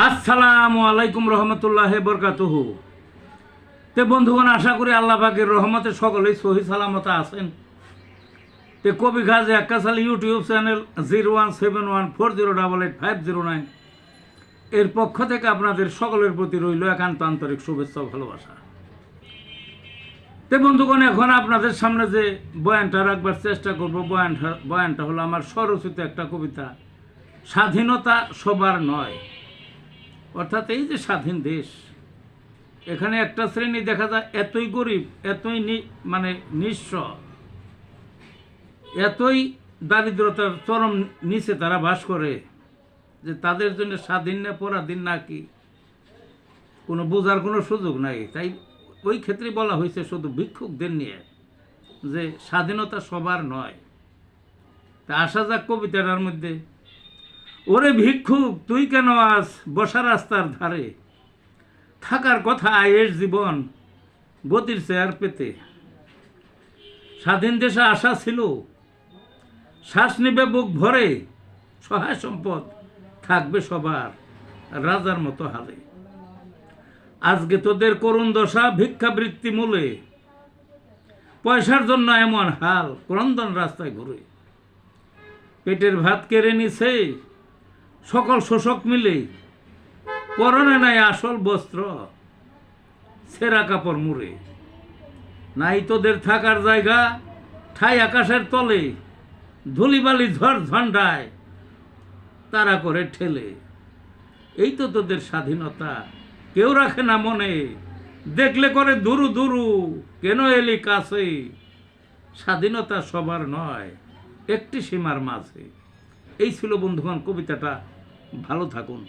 আসসালামু আলাইকুম রহমতুল্লাহ বরকাতুহু। তে বন্ধুগণ, আশা করি আল্লাহ পাকের রহমতে সকলেই সহি সালামত আছেন। তে কবি গাজী আক্কাস আলী ইউটিউব চ্যানেল 017140885009 এর পক্ষ থেকে আপনাদের সকলের প্রতি রইল একান্ত আন্তরিক শুভেচ্ছা ও ভালোবাসা। তে বন্ধুগণ, এখন আপনাদের সামনে যে বয়ানটা রাখবার চেষ্টা করব, বয়ানটা হলো আমার স্বরচিত একটা কবিতা, স্বাধীনতা সবার নয়। অর্থাৎ এই যে স্বাধীন দেশ, এখানে একটা শ্রেণী দেখা যায় এতই গরিব, এতই নিঃস্ব, এতই দারিদ্রতার চরম নিচে তারা বাস করে যে তাদের জন্য স্বাধীন না পরাধীন নাকি কোনো বোঝার কোনো সুযোগ নাই। তাই ওই ক্ষেত্রে বলা হয়েছে শুধু ভিক্ষুকদের নিয়ে যে স্বাধীনতা সবার নয়। তা আসা যাক কবিতাটার মধ্যে। ওরে ভিক্ষুক, তুই কেন আজ বসা রাস্তার ধারে, থাকার কথা আয়ের জীবন গতির চেয়ার পেতে। স্বাধীন দেশে আশা ছিল, শ্বাস নেবে বুক ভরে, সহায় সম্পদ থাকবে সবার রাজার মতো হালে। আজকে তোদের করুণ দশা, ভিক্ষাবৃত্তি মূলে, পয়সার জন্য এমন হাল, ক্রন্দন রাস্তায় ঘুরে। পেটের ভাত কেড়ে নিছে সকল শোষক মিলে, পরনে নাই আসল বস্ত্র, ছেঁড়া কাপড় মুড়ে। নাই তোদের থাকার জায়গা, ঠাই আকাশের তলে, ধুলিবালি ঝড় ঝন্ডায় তারা করে ঠেলে। এই তো তোদের স্বাধীনতা, কেউ রাখে না মনে, দেখলে করে দুরু দুরু, কেন এলি কাছে। স্বাধীনতা সবার নয়, একটি সীমার মাঝে। এই ছিল বন্ধুগণ কবিতাটা। ভালো থাকুন।